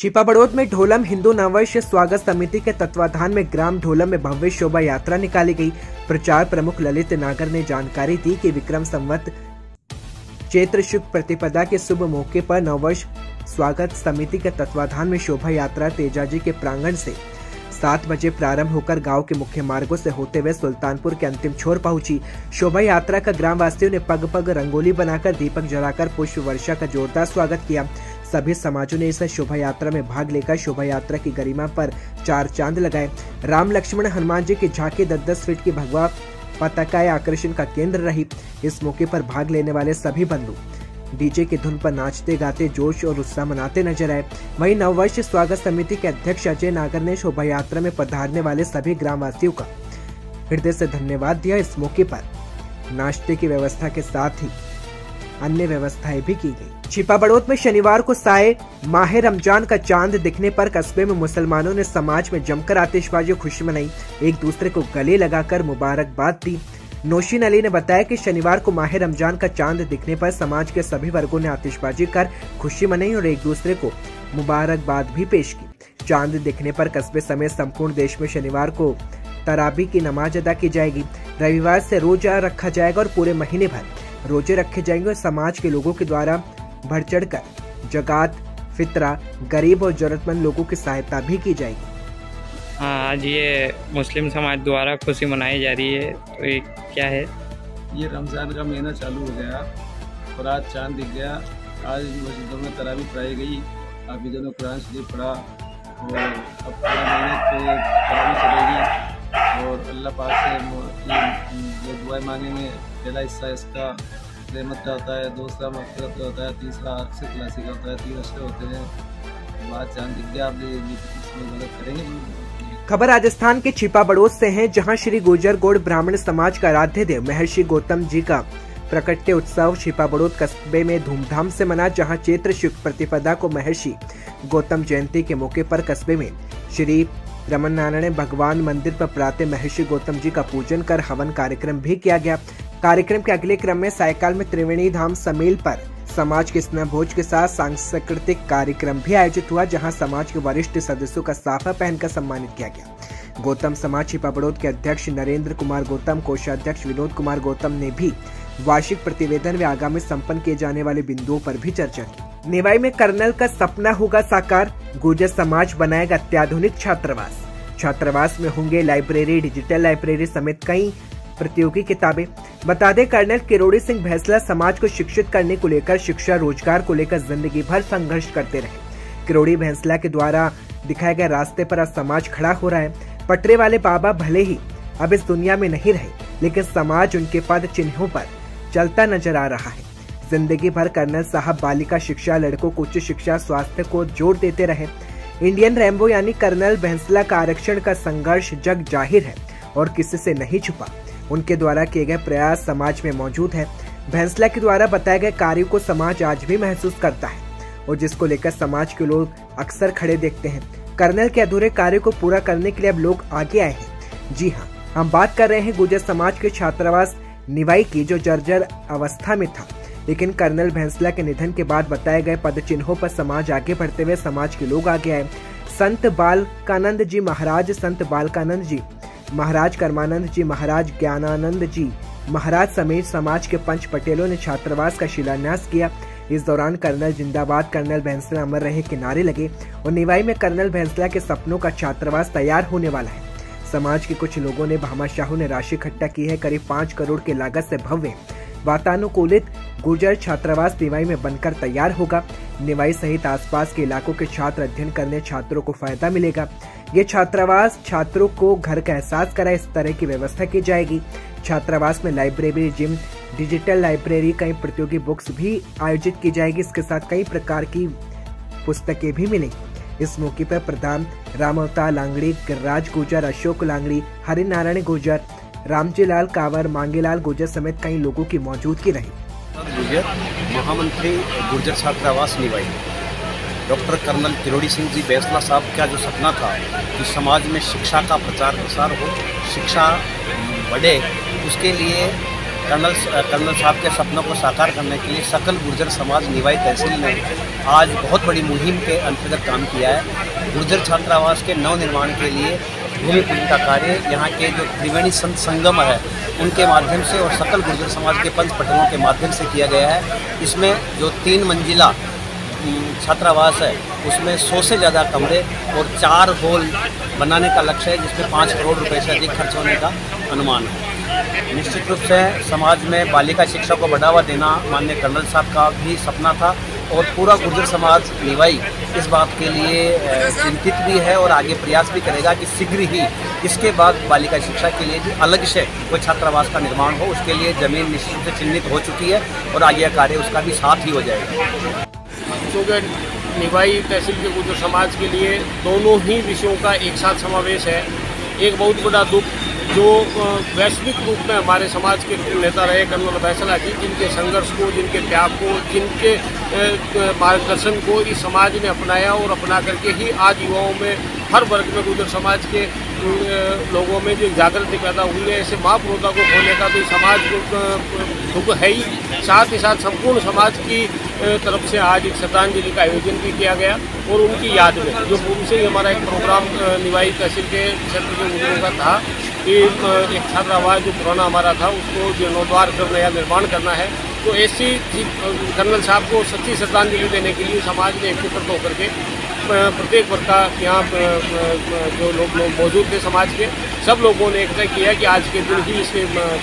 छिपा बड़ौद में ढोलम हिंदू नववर्ष स्वागत समिति के तत्वाधान में ग्राम ढोलम में भव्य शोभा यात्रा निकाली गई। प्रचार प्रमुख ललित नागर ने जानकारी दी कि विक्रम संवत चैत्र शुक्ल प्रतिपदा के शुभ मौके पर नववर्ष स्वागत समिति के तत्वाधान में शोभा यात्रा तेजाजी के प्रांगण से 7 बजे प्रारंभ होकर गांव के मुख्य मार्गों से होते हुए सुल्तानपुर के अंतिम छोर पहुंची। शोभा यात्रा का ग्राम वासियों ने पग पग रंगोली बनाकर दीपक जलाकर पुष्प वर्षा का जोरदार स्वागत किया। सभी समाजों ने इस शोभा यात्रा में भाग लेकर शोभा यात्रा की गरिमा पर 4 चांद लगाए। राम लक्ष्मण हनुमान जी की झांकी 10-10 फीट की भगवा पताकाएं आकर्षण का केंद्र रही। इस मौके पर भाग लेने वाले सभी बंधु डीजे की धुन पर नाचते गाते जोश और उत्साह मनाते नजर आए। वहीं नववर्ष स्वागत समिति के अध्यक्ष अजय नागर ने शोभा यात्रा में पधारने वाले सभी ग्रामवासियों का हृदय से धन्यवाद दिया। इस मौके पर नाश्ते की व्यवस्था के साथ ही अन्य व्यवस्थाएं भी की गई। छिपा बड़ौद में शनिवार को साए माह रमजान का चांद दिखने पर कस्बे में मुसलमानों ने समाज में जमकर आतिशबाजी और खुशी मनाई, एक दूसरे को गले लगाकर मुबारकबाद दी। नौशीन अली ने बताया कि शनिवार को माह रमजान का चांद दिखने पर समाज के सभी वर्गों ने आतिशबाजी कर खुशी मनाई और एक दूसरे को मुबारकबाद भी पेश की। चांद दिखने पर कस्बे समेत संपूर्ण देश में शनिवार को तराबी की नमाज अदा की जाएगी। रविवार से रोजा रखा जाएगा और पूरे महीने भर रोजे रखे जाएंगे और समाज के लोगों के द्वारा बढ़ चढ़ कर जगात फितरा गरीब और जरूरतमंद लोगों की सहायता भी की जाएगी। आज ये मुस्लिम समाज द्वारा खुशी मनाई जा रही है, तो ये क्या है? ये रमज़ान का महीना चालू हो गया और आज चांद दिख गया। आज मस्जिदों में तरावी पढ़ाई गई, हाफिज़ों ने कुरान शरीफ पढ़ा और अब पूरे महीने पे तरावी चलेगी और अल्लाह पाक से दुआएं मांगेंगे। पहला हिस्सा इसका रहमत का होता है, दूसरा मग़फ़िरत का होता है, तीसरा अक्सर खलासी का होता है, 3 अशरे होते हैं। बाद चांद दिख गया, आप इसमें मदद करेंगे। खबर राजस्थान के छिपा बड़ौद से है, जहां श्री गुर्जर गौड़ ब्राह्मण समाज का आराध्य देव महर्षि गौतम जी का प्रकट्य उत्सव छिपा बड़ौद कस्बे में धूमधाम से मना। जहां चैत्र शुक्ल प्रतिपदा को महर्षि गौतम जयंती के मौके पर कस्बे में श्री रमन नारायण भगवान मंदिर पर प्रातः महर्षि गौतम जी का पूजन कर हवन कार्यक्रम भी किया गया। कार्यक्रम के अगले क्रम में सायकाल में त्रिवेणी धाम समेल पर समाज के स्नेह भोज के साथ सांस्कृतिक कार्यक्रम भी आयोजित हुआ, जहां समाज के वरिष्ठ सदस्यों का साफा पहनकर सम्मानित किया गया। गौतम समाज छिपा बड़ौद के अध्यक्ष नरेंद्र कुमार गौतम, कोषाध्यक्ष विनोद कुमार गौतम ने भी वार्षिक प्रतिवेदन व आगामी संपन्न किए जाने वाले बिंदुओं पर भी चर्चा की। नेवाई में कर्नल का सपना होगा साकार, गुर्जर समाज बनाएगा अत्याधुनिक छात्रावास। छात्रावास में होंगे लाइब्रेरी, डिजिटल लाइब्रेरी समेत कई प्रतियोगी किताबें। बता दें, कर्नल किरोड़ी सिंह भैंसला समाज को शिक्षित करने को लेकर, शिक्षा रोजगार को लेकर जिंदगी भर संघर्ष करते रहे। किरोड़ी भैंसला के द्वारा दिखाए गए रास्ते पर आज समाज खड़ा हो रहा है। पटरे वाले बाबा भले ही अब इस दुनिया में नहीं रहे, लेकिन समाज उनके पद चिन्हों पर चलता नजर आ रहा है। जिंदगी भर कर्नल साहब बालिका शिक्षा, लड़कों को उच्च शिक्षा, स्वास्थ्य को जोर देते रहे। इंडियन रेम्बो यानी कर्नल भैंसला का आरक्षण का संघर्ष जग जाहिर है और किसी से नहीं छुपा। उनके द्वारा किए गए प्रयास समाज में मौजूद है। भैंसला के द्वारा बताए गए कार्यों को समाज आज भी महसूस करता है और जिसको लेकर समाज के लोग अक्सर खड़े देखते हैं। कर्नल के अधूरे कार्य को पूरा करने के लिए अब लोग आगे आए हैं। जी हाँ, हम बात कर रहे हैं गुर्जर समाज के छात्रावास निवाई की, जो जर्जर अवस्था में था, लेकिन कर्नल भैंसला के निधन के बाद बताए गए पद चिन्हों पर समाज आगे बढ़ते हुए समाज के लोग आगे आए। संत बालकानंद जी महाराज, संत बालकानंद जी महाराज, कर्मानंद जी महाराज, ज्ञानानंद जी महाराज समेत समाज के 5 पटेलों ने छात्रावास का शिलान्यास किया। इस दौरान कर्नल जिंदाबाद, कर्नल भैंसला अमर रहे के नारे लगे और निवाई में कर्नल भैंसला के सपनों का छात्रावास तैयार होने वाला है। समाज के कुछ लोगों ने, भामाशाहों ने राशि इकट्ठा की है। करीब 5 करोड़ की लागत से भव्य वातानुकूलित गुर्जर छात्रावास निवाई में बनकर तैयार होगा। निवाई सहित आसपास के इलाकों के छात्र अध्ययन करने छात्रों को फायदा मिलेगा। ये छात्रावास छात्रों को घर का एहसास कराए, इस तरह की व्यवस्था की जाएगी। छात्रावास में लाइब्रेरी, जिम, डिजिटल लाइब्रेरी, कई प्रतियोगी बुक्स भी आयोजित की जाएगी। इसके साथ कई प्रकार की पुस्तकें भी मिलेंगी। इस मौके पर प्रधान रामअवतार लांगड़ी, गिरिराज गुर्जर, अशोक लांगड़ी, हरिनारायण गुर्जर, रामजी लाल कांवर, मांगेलाल गुर्जर समेत कई लोगों की मौजूदगी रही। गुर्जर महामंत्री गुर्जर छात्रावास निवाई, डॉक्टर कर्नल किरोड़ी सिंह जी भैंसला साहब का जो सपना था कि समाज में शिक्षा का प्रचार प्रसार हो, शिक्षा बढ़े, उसके लिए कर्नल साहब के सपनों को साकार करने के लिए सकल गुर्जर समाज निवाई तहसील ने आज बहुत बड़ी मुहिम के अंतर्गत काम किया है। गुर्जर छात्रावास के नवनिर्माण के लिए भूमि पूजन का कार्य यहाँ के जो त्रिवेणी संत संगम है उनके माध्यम से और सकल गुर्जर समाज के पंच पटेलों के माध्यम से किया गया है। इसमें जो 3 मंजिला छात्रावास है उसमें 100 से ज़्यादा कमरे और 4 हॉल बनाने का लक्ष्य है, जिसमें 5 करोड़ रुपए से अधिक खर्च होने का अनुमान है। निश्चित रूप से समाज में बालिका शिक्षा को बढ़ावा देना माननीय कर्नल साहब का भी सपना था और पूरा गुर्जर समाज निवाई इस बात के लिए चिंतित भी है और आगे प्रयास भी करेगा कि शीघ्र ही इसके बाद बालिका शिक्षा के लिए भी अलग से कोई छात्रावास का निर्माण हो। उसके लिए जमीन निश्चित रूप से चिन्हित हो चुकी है और आगे कार्य उसका भी साथ ही हो जाएगा। क्योंकि निवाई तहसील के गुर्जर समाज के लिए दोनों ही विषयों का एक साथ समावेश है। एक बहुत बड़ा दुख जो वैश्विक रूप में हमारे समाज के नेता रहे कर्नल फैसला जी, जिनके संघर्ष को, जिनके त्याग को, जिनके मार्गदर्शन को इस समाज ने अपनाया और अपना करके ही आज युवाओं में हर वर्ग में गुर्जर समाज के लोगों में जो जागृति पैदा हुई है। ऐसे महापुरुषों को खोने का तो समाज को दुख है ही, साथ ही साथ संपूर्ण समाज की तरफ से आज एक श्रद्धांजलि का आयोजन भी किया गया और उनकी याद में जो पूर्व से ही हमारा एक प्रोग्राम निवाई तहसील के क्षेत्र के गुर्जरों का था कि एक छात्रावास जो पुराना हमारा था उसको जीर्णोद्धार कर नया निर्माण करना है। तो ऐसी कर्नल साहब को सच्ची श्रद्धांजलि देने के लिए समाज ने एकत्रित होकर के प्रत्येक वर्ग का यहाँ जो लोग मौजूद थे समाज के सब लोगों ने एकता किया कि आज के दिन ही इस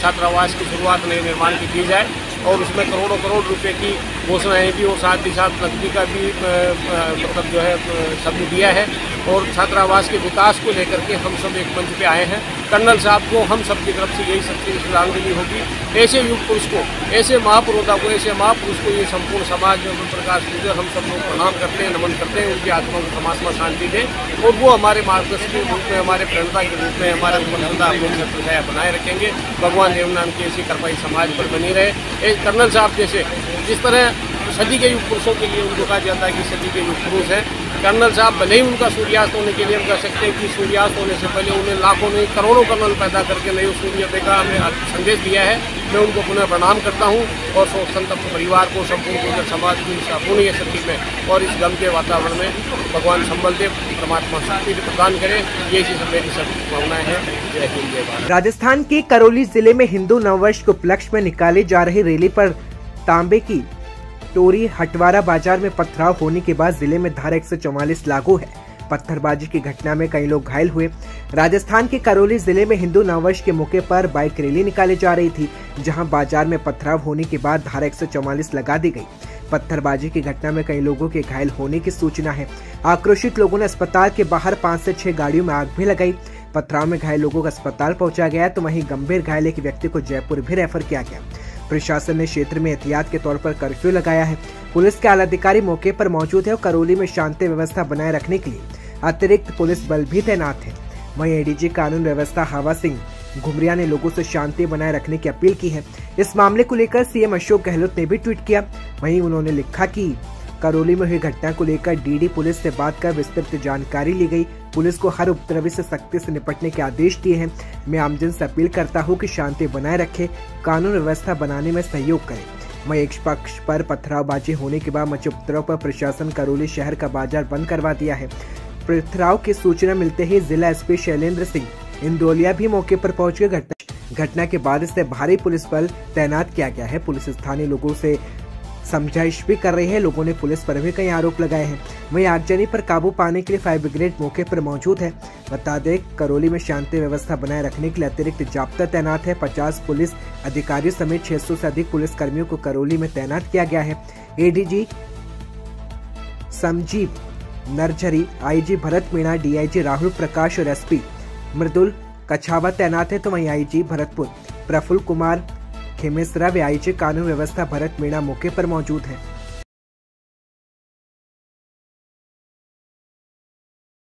छात्रावास की शुरुआत नए निर्माण की जाए और उसमें करोड़ों करोड़ रुपए की घोषणाएँ भी और साथ ही साथ नकदी का भी मतलब जो है शब्द दिया है और छात्रावास के विकास को लेकर के हम सब एक मंच पे आए हैं। कर्नल साहब को हम सब की तरफ से यही सच्ची श्रद्धांजलि होगी। ऐसे युग पुरुष को, ऐसे महापुरुषों को, ऐसे महापुरुष को ये संपूर्ण समाज में प्रकाश गुर्जर हम सब लोग प्रणाम करते हैं, नमन करते हैं। उनकी आत्मा को परमात्मा शांति दे और वो हमारे मार्गदर्शन के रूप में, हमारे प्रेरणा के रूप में हमारे प्रसन्नता हम बनाए रखेंगे। भगवान देवनाम की ऐसी कृपा समाज पर बनी रहे। कर्नल साहब जैसे जिस तरह सदी के युग पुरुषों के लिए उनको कहा जाता है कि सदी के युग पुरुष हैं, कर्नल साहब भले ही उनका सूर्यास्त होने के लिए हम कह सकते हैं कि सूर्यास्त होने से पहले उन्हें लाखों ने करोड़ों कर्नल पैदा करके नए सूर्योदय का हमें संदेश दिया है। मैं उनको पुनः प्रणाम करता हूँ और संतप्त परिवार को, संपूर्ण गुर्जर समाज की अपूर्णीय शक्ति में और इस गम के वातावरण में भगवान संबल देव परमात्मा शक्ति प्रदान करे, ये चीज़ मेरी सब भावनाएं हैं। जय हिंद, जय भारत। राजस्थान के करौली जिले में हिंदू नववर्ष के उपलक्ष्य में निकाली जा रही रैली पर तांबे की टोरी हटवारा बाजार में पथराव होने के बाद जिले में धारा 144 लागू है। पत्थरबाजी की घटना में कई लोग घायल हुए। राजस्थान के करौली जिले में हिंदू नववर्ष के मौके पर बाइक रैली निकाली जा रही थी, जहां बाजार में पथराव होने के बाद धारा 144 लगा दी गई। पत्थरबाजी की घटना में कई लोगों के घायल होने की सूचना है। आक्रोशित लोगों ने अस्पताल के बाहर 5 से 6 गाड़ियों में आग भी लगाई। पथराव में घायल लोगों को अस्पताल पहुंचाया गया, तो वहीं गंभीर घायल एक व्यक्ति को जयपुर भी रेफर किया गया। प्रशासन ने क्षेत्र में एहतियात के तौर पर कर्फ्यू लगाया है। पुलिस के आला अधिकारी मौके पर मौजूद है और करौली में शांति व्यवस्था बनाए रखने के लिए अतिरिक्त पुलिस बल भी तैनात है। वहीं एडीजी कानून व्यवस्था हवा सिंह घुमरिया ने लोगों से शांति बनाए रखने की अपील की है। इस मामले को लेकर सीएम अशोक गहलोत ने भी ट्वीट किया। वहीं उन्होंने लिखा कि करौली में हुई घटना को लेकर डीडी पुलिस से बात कर विस्तृत जानकारी ली गई। पुलिस को हर उपद्रवी से सख्ती से निपटने के आदेश दिए हैं। मैं आमजन से अपील करता हूं कि शांति बनाए रखे, कानून व्यवस्था बनाने में सहयोग करें। वहीं एक पक्ष पर पथरावबाजी होने के बाद मचे उपद्रव पर प्रशासन करौली शहर का बाजार बंद करवा दिया है। पथराव की सूचना मिलते ही जिला एसपी शैलेंद्र सिंह इंदौलिया भी मौके पर पहुंच गए। घटना के बाद इससे भारी पुलिस बल तैनात किया गया है। पुलिस स्थानीय लोगों से समझाइश भी कर रही है। लोगों ने पुलिस पर भी कई आरोप लगाए हैं। वहीं आगजनी पर काबू पाने के लिए फायर ब्रिगेड मौके पर मौजूद है। बता दें, करौली में शांति व्यवस्था बनाए रखने के लिए अतिरिक्त जाब्ता तैनात है। 50 पुलिस अधिकारियों समेत 600 से अधिक पुलिस कर्मियों को करौली में तैनात किया गया है। ADG Sanjeev Narzary, IG Bharat Meena, DIG Rahul Prakash और एसपी मृदुल कछावा तैनात है। तो वहीं आईजी भरतपुर प्रफुल्ल कुमार खेमेसरा व आईजी कानून व्यवस्था भरत मीणा मौके पर मौजूद है।